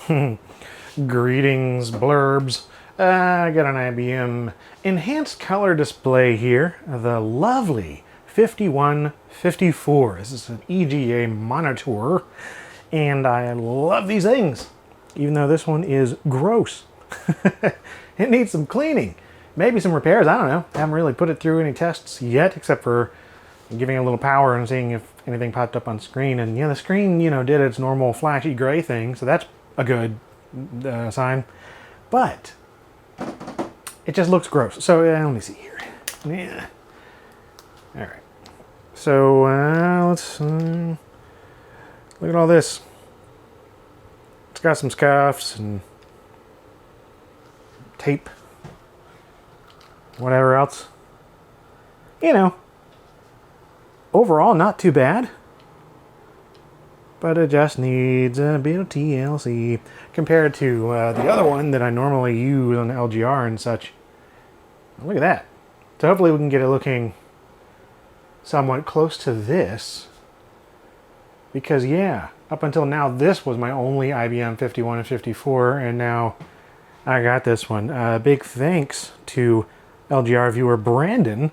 Greetings, Blerbs. I got an IBM enhanced color display here. The lovely 5154. This is an EGA monitor, and I love these things, even though this one is gross. It needs some cleaning. Maybe some repairs, I don't know. I haven't really put it through any tests yet, except for giving it a little power and seeing if anything popped up on screen. And yeah, the screen, did its normal flashy gray thing, so that's a good sign. But it just looks gross. So let me see here. Yeah. All right. So let's look at all this. It's got some scuffs and tape, whatever else. Overall not too bad, but it just needs a bit of TLC compared to the other one that I normally use on LGR and such. Look at that. So hopefully we can get it looking somewhat close to this, because yeah, up until now this was my only IBM 51 and 54, and now I got this one. Big thanks to LGR viewer Brandon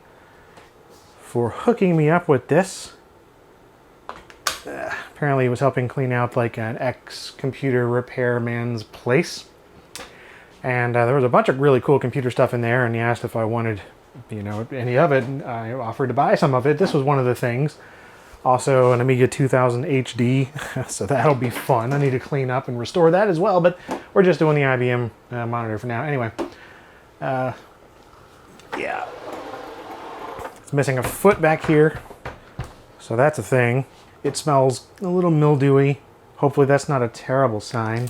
for hooking me up with this. Apparently it was helping clean out like an ex-computer repairman's place. And there was a bunch of really cool computer stuff in there, and he asked if I wanted, any of it, and I offered to buy some of it. This was one of the things. Also an Amiga 2000 HD, so that'll be fun. I need to clean up and restore that as well, but we're just doing the IBM monitor for now. Anyway, yeah. It's missing a foot back here, so that's a thing. It smells a little mildewy. Hopefully that's not a terrible sign.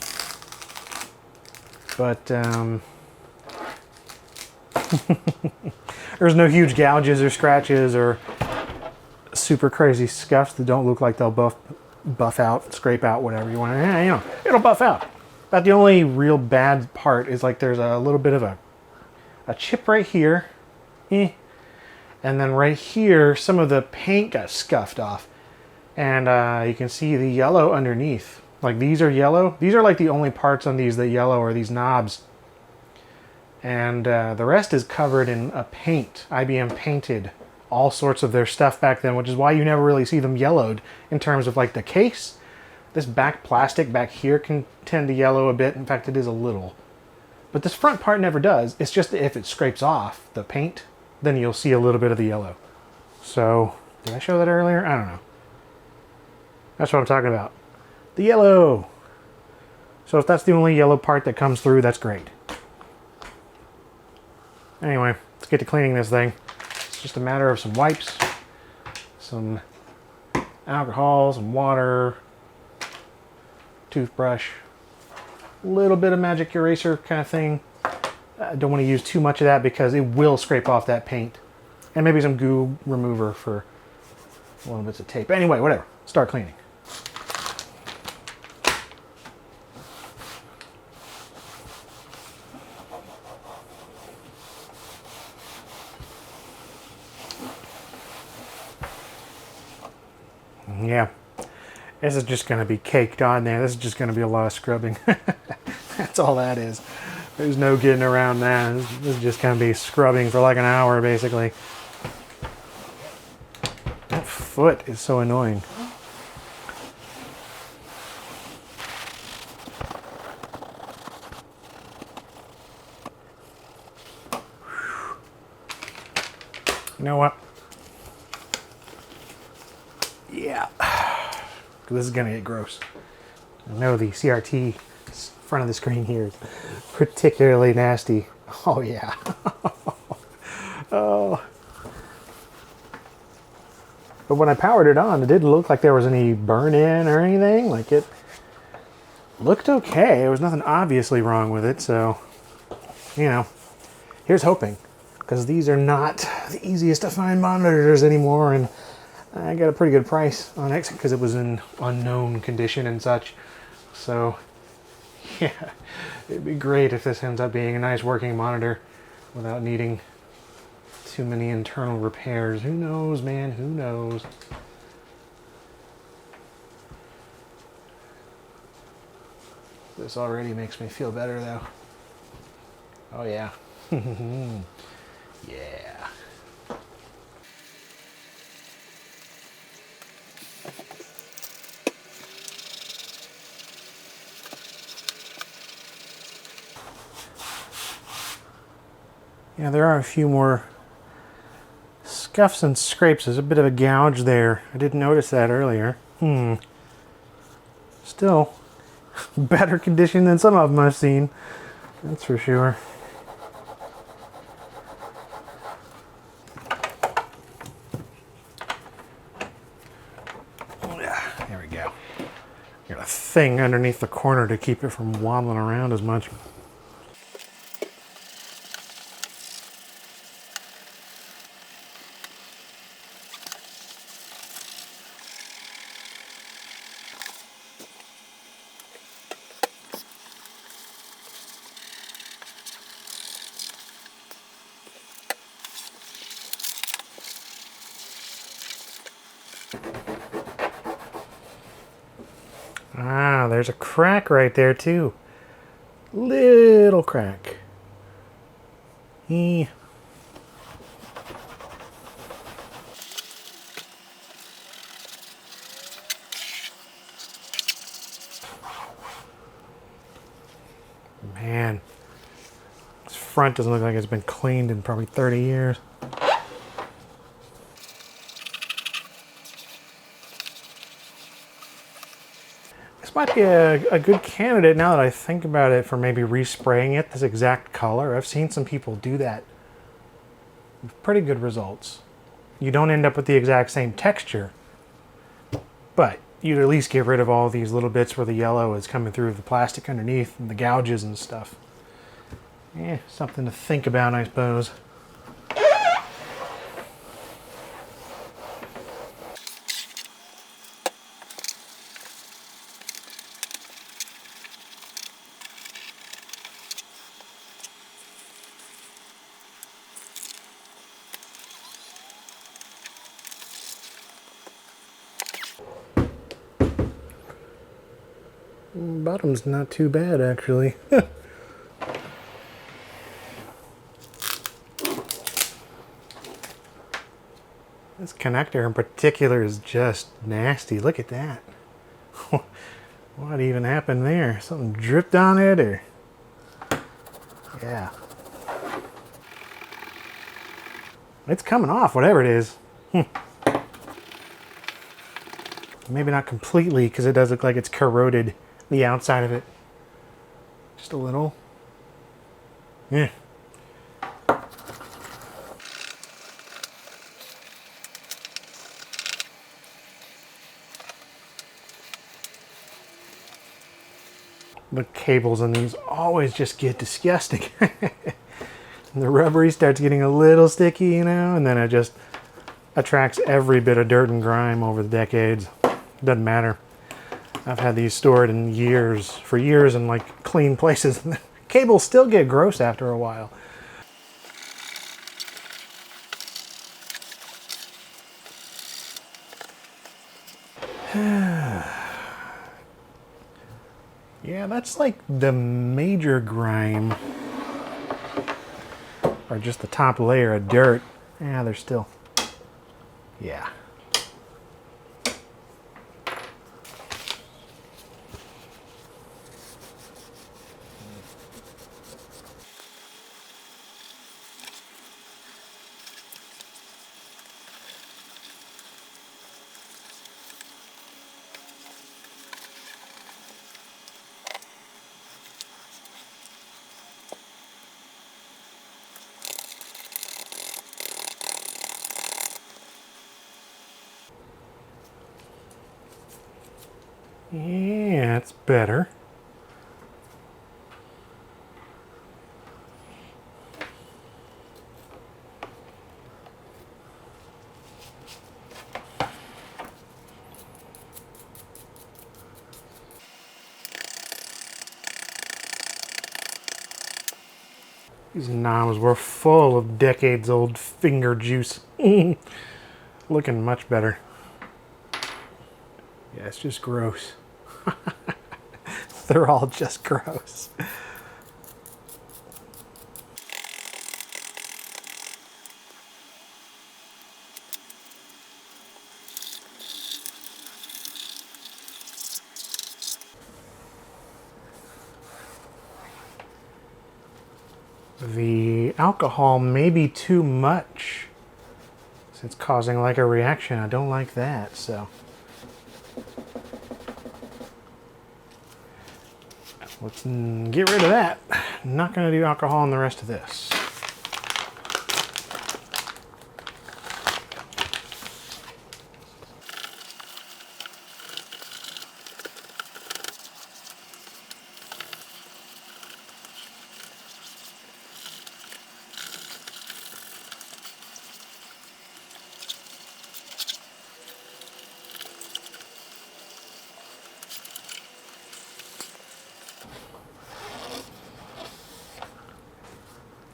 But there's no huge gouges or scratches or super crazy scuffs that don't look like they'll buff out, scrape out, whatever you want. It'll buff out. About the only real bad part is like there's a little bit of a chip right here. And then right here, some of the paint got scuffed off. And you can see the yellow underneath. Like these are yellow. These are like the only parts on these that yellow are these knobs. And the rest is covered in a paint. IBM painted all sorts of their stuff back then, which is why you never really see them yellowed in terms of like the case. This back plastic back here can tend to yellow a bit. In fact, it is a little. But this front part never does. It's just if it scrapes off the paint, then you'll see a little bit of the yellow. So, did I show that earlier? I don't know. That's what I'm talking about. The yellow. So if that's the only yellow part that comes through, that's great. Anyway, let's get to cleaning this thing. It's just a matter of some wipes, some alcohol, some water, toothbrush, a little bit of magic eraser kind of thing. I don't want to use too much of that because it will scrape off that paint. And maybe some goo remover for little bits of tape. Anyway, whatever. Start cleaning. Yeah, this is just going to be caked on there. This is just going to be a lot of scrubbing. That's all that is. There's no getting around that. This is just going to be scrubbing for like an hour, basically. That foot is so annoying. You know what? Yeah. This is going to get gross. I know the CRT front of the screen here is particularly nasty. Oh yeah. Oh. But when I powered it on, it didn't look like there was any burn in or anything. Like it looked okay. There was nothing obviously wrong with it. So, here's hoping, because these are not the easiest to find monitors anymore. And I got a pretty good price on it because it was in unknown condition and such. So, yeah, it'd be great if this ends up being a nice working monitor without needing too many internal repairs. Who knows, man? Who knows? This already makes me feel better though. Oh yeah. Yeah. Yeah, there are a few more scuffs and scrapes. There's a bit of a gouge there. I didn't notice that earlier. Still, better condition than some of them I've seen. That's for sure. There we go. Got a thing underneath the corner to keep it from wobbling around as much. Ah, there's a crack right there too. Little crack. Man, this front doesn't look like it's been cleaned in probably 30 years. This might be a good candidate now that I think about it for maybe respraying it this exact color. I've seen some people do that with pretty good results. You don't end up with the exact same texture, but you'd at least get rid of all these little bits where the yellow is coming through the plastic underneath and the gouges and stuff. Yeah, something to think about, I suppose. Bottom's not too bad, actually. This connector in particular is just nasty. Look at that. What even happened there? Something dripped on it, or... Yeah. It's coming off, whatever it is. Maybe not completely, because it does look like it's corroded the outside of it. Just a little. Yeah. The cables on these always just get disgusting. And the rubbery starts getting a little sticky, you know, and then it just attracts every bit of dirt and grime over the decades. Doesn't matter. I've had these stored in for years in like clean places. Cables still get gross after a while. Yeah, that's like the major grime. Or just the top layer of dirt. Yeah, there's still... Yeah. Yeah, it's better. These knobs were full of decades-old finger juice. Looking much better. Yeah, it's just gross. they're all just gross. The alcohol may be too much. It's causing like a reaction. I don't like that, so. Let's get rid of that. Not gonna do alcohol in the rest of this.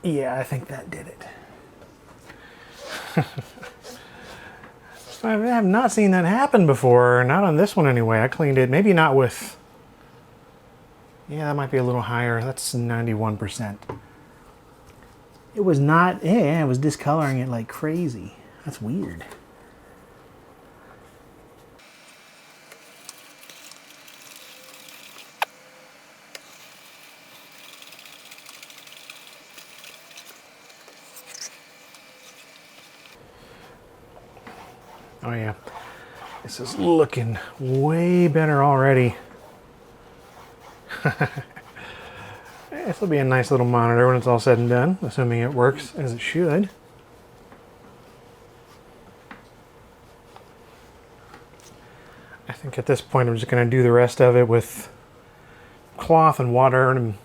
Yeah, I think that did it. I have not seen that happen before, not on this one anyway. I cleaned it, maybe not with, yeah, that might be a little higher. That's 91%. It was not, yeah, it was discoloring it like crazy. That's weird. Oh yeah, this is looking way better already. This will be a nice little monitor when it's all said and done, assuming it works as it should. I think at this point I'm just going to do the rest of it with cloth and water and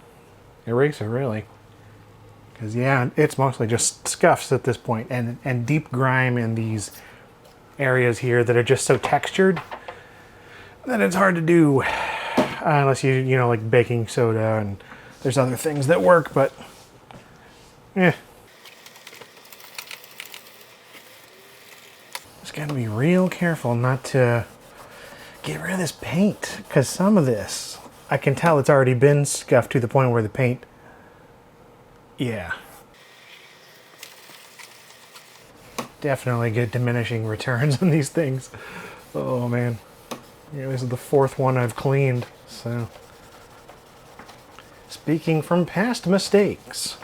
eraser, really. Because yeah, it's mostly just scuffs at this point, and deep grime in these areas here that are just so textured that it's hard to do unless you know, like baking soda, and there's other things that work, but yeah. Just gotta be real careful not to get rid of this paint, because some of this, I can tell it's already been scuffed to the point where the paint, yeah. Definitely get diminishing returns on these things. Oh man. Yeah, this is the 4th one I've cleaned, so. Speaking from past mistakes.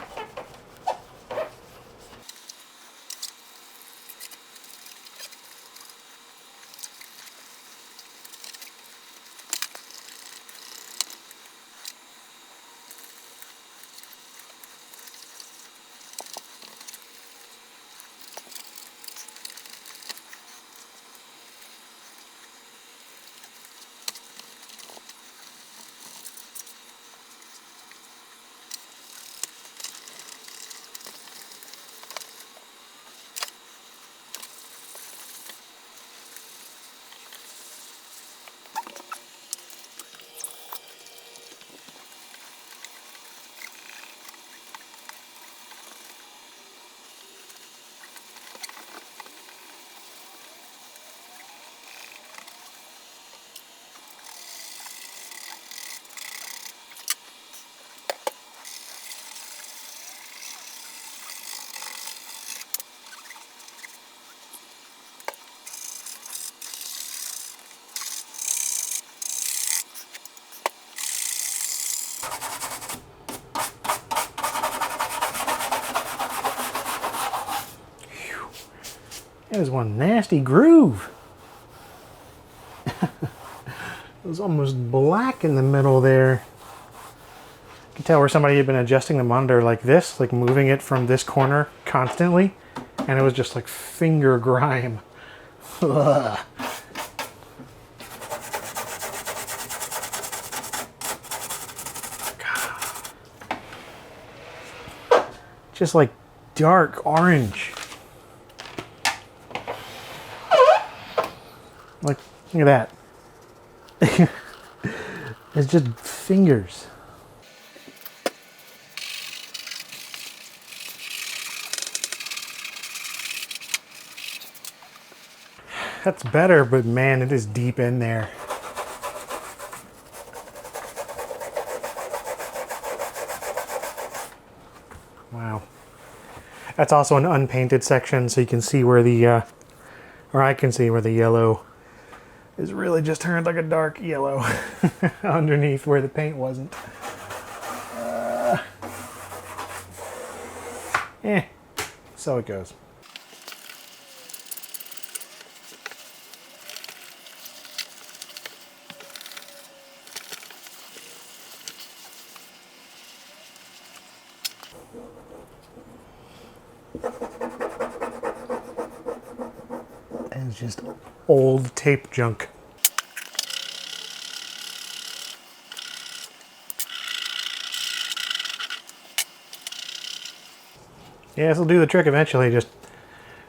That is one nasty groove. It was almost black in the middle there. You can tell where somebody had been adjusting the monitor like this, like moving it from this corner constantly, and it was just like finger grime. Ugh. Just like dark orange. Like, look at that. It's just fingers. That's better, but man, it is deep in there. That's also an unpainted section, so you can see where the, or I can see where the yellow is really just turned like a dark yellow underneath where the paint wasn't. So it goes. It's just old tape junk. Yeah, this will do the trick eventually, just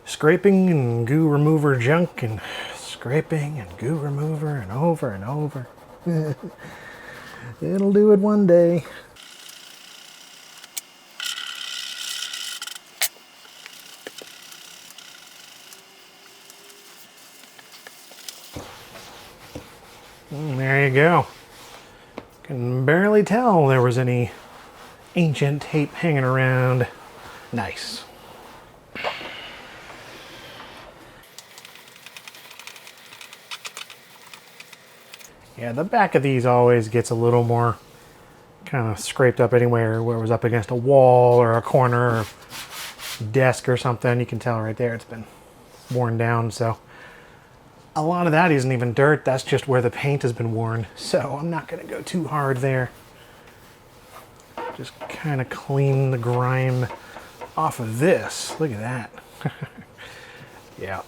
scraping and goo remover junk and scraping and goo remover and over and over. It'll do it one day. And there you go. Can barely tell there was any ancient tape hanging around. Nice. Yeah, the back of these always gets a little more kind of scraped up anywhere where it was up against a wall or a corner or desk or something. You can tell right there it's been worn down. So a lot of that isn't even dirt. That's just where the paint has been worn. So I'm not going to go too hard there. Just kind of clean the grime off of this. Look at that. Yeah.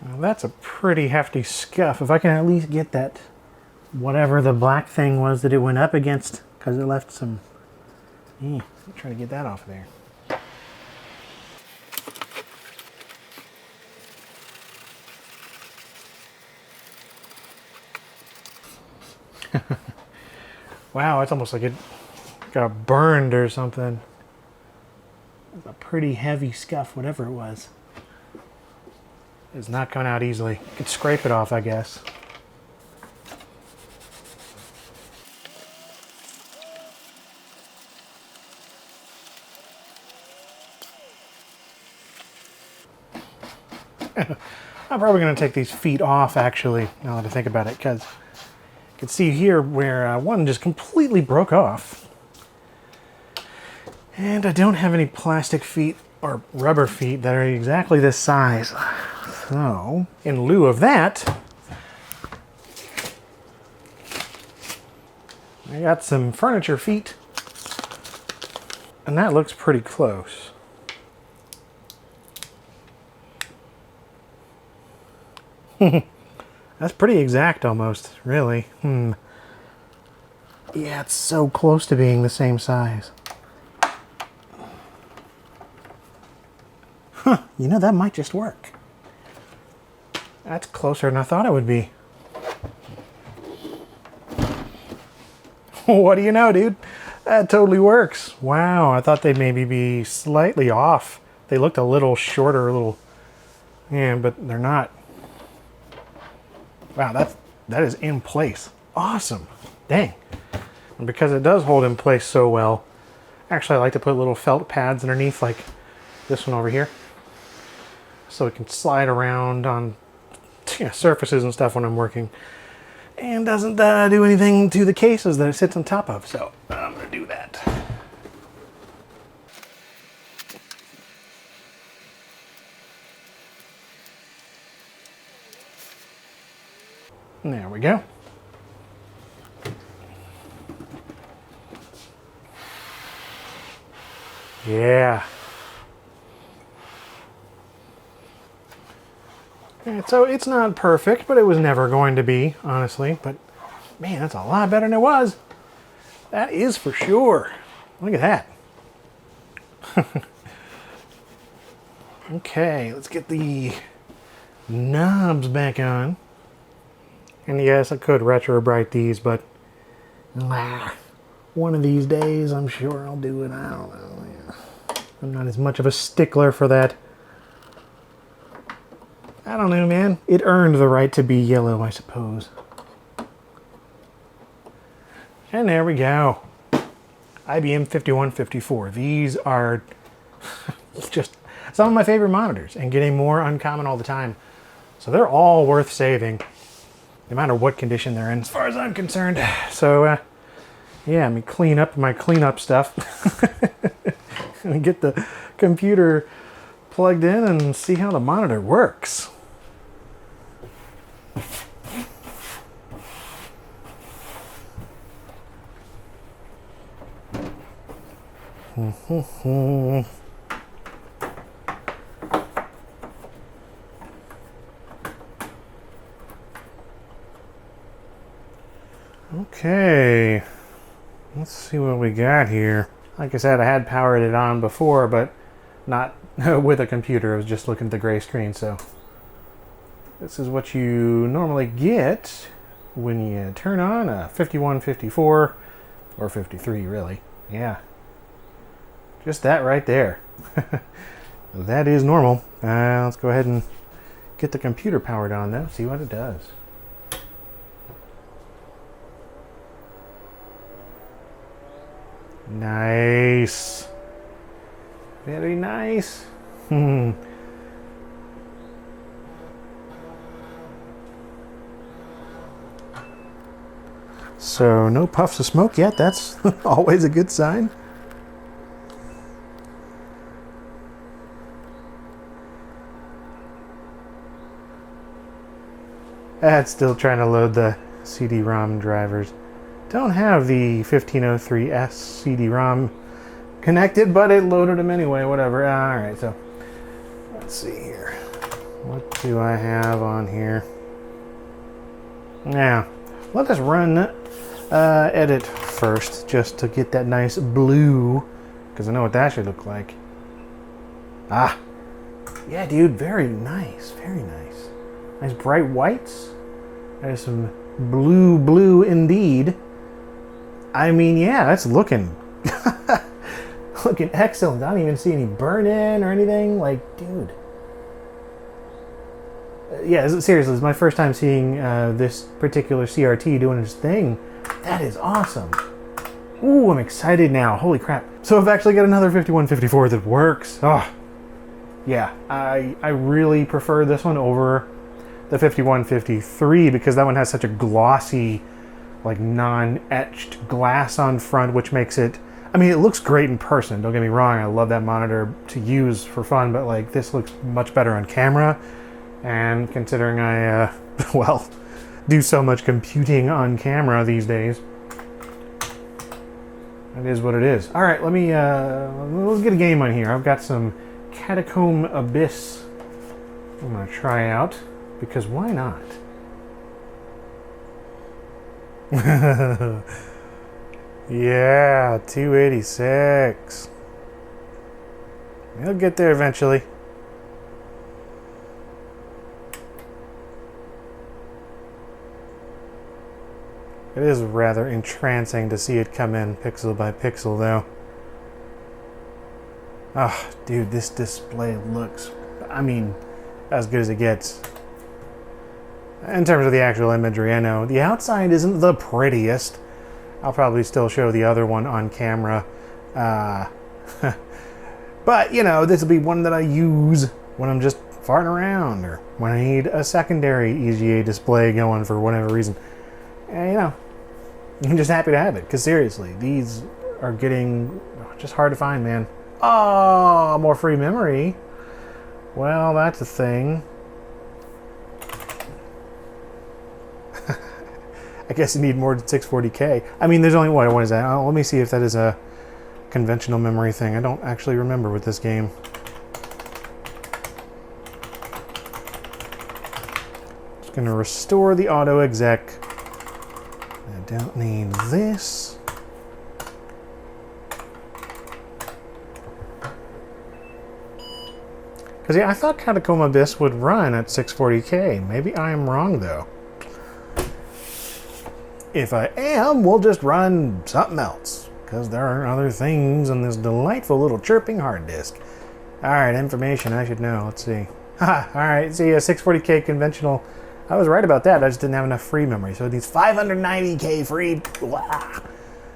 Well, that's a pretty hefty scuff. If I can at least get that, whatever the black thing was that it went up against, because it left some, try to get that off of there. Wow, it's almost like it got burned or something. It's a pretty heavy scuff, whatever it was. It's not coming out easily. You could scrape it off, I guess. I'm probably going to take these feet off, actually, now that I think about it, because you can see here where one just completely broke off. And I don't have any plastic feet or rubber feet that are exactly this size. So, in lieu of that, I got some furniture feet. And that looks pretty close. That's pretty exact almost, really. Yeah, it's so close to being the same size. Huh, you know, that might just work. That's closer than I thought it would be. What do you know, dude? That totally works. Wow, I thought they'd maybe be slightly off. They looked a little shorter, a little... Yeah, but they're not. Wow, that is in place. Awesome. Dang. And because it does hold in place so well, actually I like to put little felt pads underneath, like this one over here, so it can slide around on surfaces and stuff when I'm working, and doesn't do anything to the cases that it sits on top of. So I'm going to do that. There we go. Yeah. And so it's not perfect, but it was never going to be, honestly. But man, that's a lot better than it was. That is for sure. Look at that. Okay, let's get the knobs back on. And yes, I could retro bright these, but one of these days I'm sure I'll do it. I don't know. Yeah. I'm not as much of a stickler for that. I don't know, man. It earned the right to be yellow, I suppose. And there we go. IBM 5154. These are just some of my favorite monitors and getting more uncommon all the time. So they're all worth saving, no matter what condition they're in, as far as I'm concerned. So, yeah, let me clean up my cleanup stuff. And get the computer plugged in and see how the monitor works. Okay, let's see what we got here. Like I said, I had powered it on before, but not with a computer. I was just looking at the gray screen, so this is what you normally get when you turn on a 5154 or 53, really. Yeah, just that right there. That is normal. Let's go ahead and get the computer powered on, though, see what it does. Nice. Very nice. So no puffs of smoke yet. That's always a good sign. That's still trying to load the CD-ROM drivers. Don't have the 1503S CD-ROM connected, but it loaded them anyway, whatever. Alright, so let's see here. What do I have on here? Now, let us run edit first, just to get that nice blue, because I know what that should look like. Ah, yeah, dude, very nice, very nice. Nice bright whites. There's some blue indeed. I mean, yeah, that's looking looking excellent. I don't even see any burn in or anything. Like, dude. Yeah, seriously, it's my first time seeing this particular CRT doing its thing. That is awesome. Ooh, I'm excited now. Holy crap. So I've actually got another 5154 that works. Oh, yeah. I really prefer this one over the 5153 because that one has such a glossy, like non-etched glass on front, which makes it, I mean, it looks great in person, don't get me wrong, I love that monitor to use for fun, but like this looks much better on camera, and considering I, well, do so much computing on camera these days, it is what it is. All right, let's get a game on here. I've got some Catacomb Abyss I'm gonna try out, because why not? Yeah, 286. He'll get there eventually. It is rather entrancing to see it come in pixel by pixel, though. Oh, dude, this display looks, I mean, as good as it gets. In terms of the actual imagery, I know the outside isn't the prettiest. I'll probably still show the other one on camera. But, you know, this will be one that I use when I'm just farting around or when I need a secondary EGA display going for whatever reason. And, you know, I'm just happy to have it, because seriously, these are getting just hard to find, man. Oh, more free memory. Well, that's a thing. I guess you need more than 640K. I mean, there's only, what is that? Oh, let me see if that is a conventional memory thing. I don't actually remember with this game. Just gonna restore the auto exec. I don't need this. Because, yeah, I thought Catacomb Abyss would run at 640K. Maybe I'm wrong, though. If I am, we'll just run something else. because there are other things on this delightful little chirping hard disk. Alright, information I should know. Let's see. Alright, see, a 640K conventional. I was right about that. I just didn't have enough free memory. So it needs 590K free. Wow.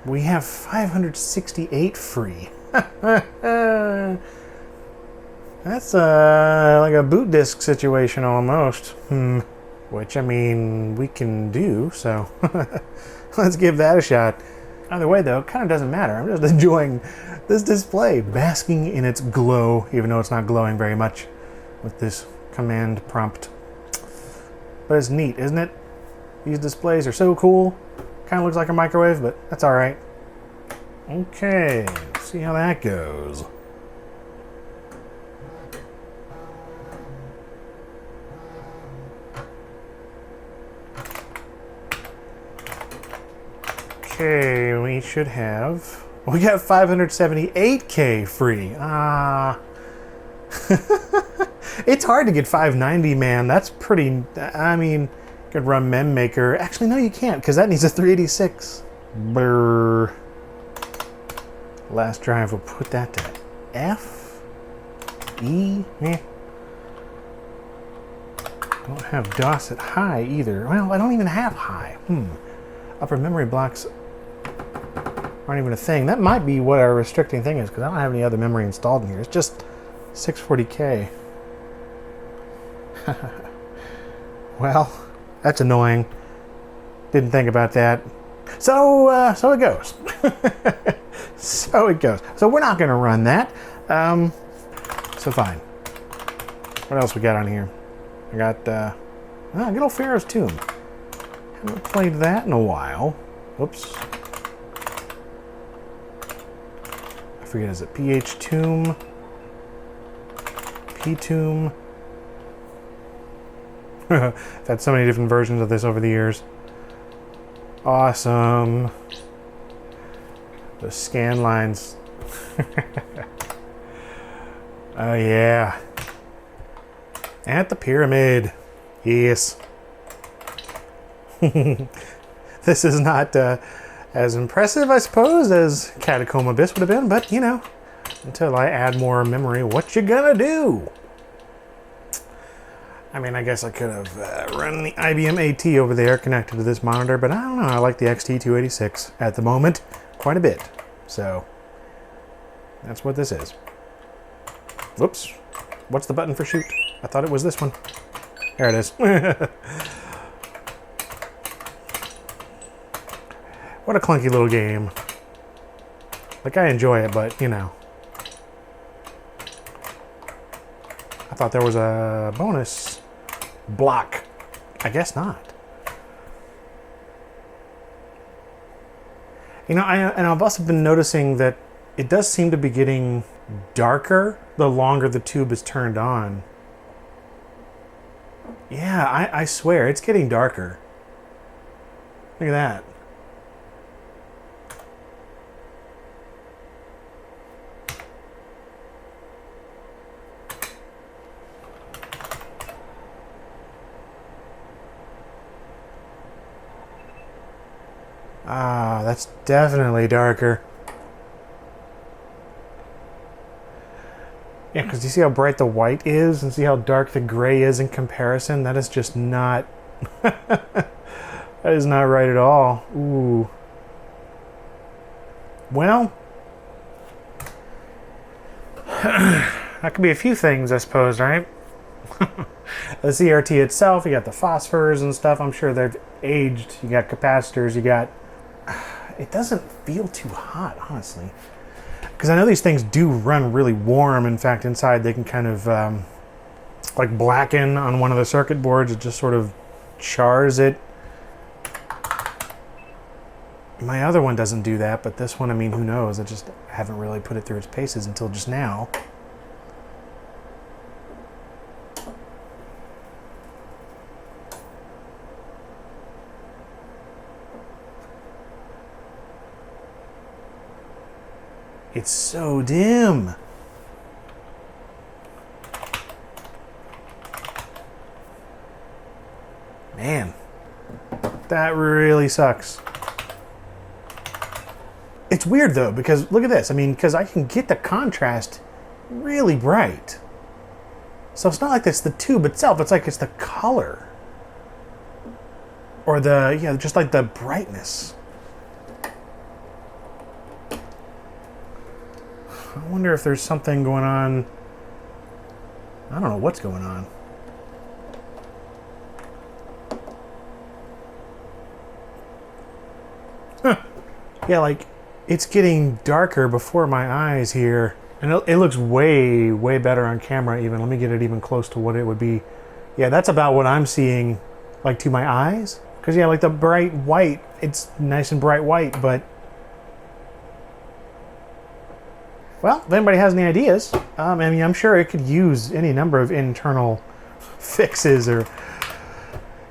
We have 568 free. That's like a boot disk situation almost. Which, I mean, we can do, so let's give that a shot. Either way, though, it kind of doesn't matter. I'm just enjoying this display, basking in its glow, even though it's not glowing very much with this command prompt. But it's neat, isn't it? These displays are so cool. Kind of looks like a microwave, but that's all right. Okay, let's see how that goes. Okay, we should have... We got 578K free. It's hard to get 590, man. That's pretty... I mean, you could run MemMaker. Actually, no, you can't, because that needs a 386. Brr. Last drive, we'll put that to F. E. Don't have DOS at high either. Well, I don't even have high. Upper memory blocks aren't even a thing. That might be what our restricting thing is, because I don't have any other memory installed in here. It's just 640K. Well, that's annoying. Didn't think about that. So it goes. So it goes. So we're not going to run that. So fine. What else we got on here? I got good old Pharaoh's Tomb. Haven't played that in a while. Whoops. I forget, is it PH Tomb? P Tomb? I've had so many different versions of this over the years. Awesome. Those scan lines. Oh yeah. At the pyramid. Yes. This is not as impressive, I suppose, as Catacomb Abyss would have been, but, you know, until I add more memory, what you gonna do? I mean, I guess I could have run the IBM AT over there connected to this monitor, but I don't know. I like the XT286 at the moment quite a bit. So, that's what this is. Whoops. What's the button for shoot? I thought it was this one. There it is. What a clunky little game. Like, I enjoy it, but, you know. I thought there was a bonus block. I guess not. You know, and I've also been noticing that it does seem to be getting darker the longer the tube is turned on. Yeah, I swear, it's getting darker. Look at that. Ah, that's definitely darker. Yeah, because you see how bright the white is and see how dark the gray is in comparison? That is just not... that is not right at all. Ooh. Well... that could be a few things, I suppose, right? The CRT itself, you got the phosphors and stuff. I'm sure they've aged. You got capacitors, you got... It doesn't feel too hot, honestly. Because I know these things do run really warm. In fact, inside they can kind of like blacken on one of the circuit boards. It just sort of chars it. My other one doesn't do that, but this one, I mean, who knows? I just haven't really put it through its paces until just now. It's so dim. Man, that really sucks. It's weird though, because look at this. I mean, because I can get the contrast really bright. So it's not like it's the tube itself, it's like it's the color. Or the, yeah, just like the brightness. I wonder if there's something going on. I don't know what's going on. Huh. Yeah, like, it's getting darker before my eyes here. And it looks way, way better on camera even. Let me get it even close to what it would be. Yeah, that's about what I'm seeing, like, to my eyes. Because, yeah, like the bright white, it's nice and bright white, but... Well, if anybody has any ideas, I mean, I'm sure it could use any number of internal fixes or,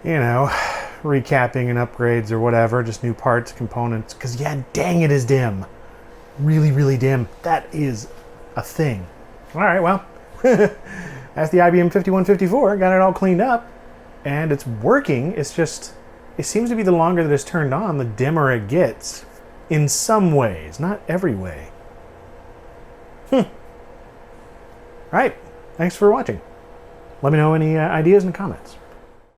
you know, recapping and upgrades or whatever, just new parts, components. Because, yeah, dang, it is dim. Really, really dim. That is a thing. All right, well, that's the IBM 5154. Got it all cleaned up, and it's working. It's just... It seems to be the longer that it's turned on, the dimmer it gets. In some ways, not every way. Alright, thanks for watching. Let me know any ideas in the comments.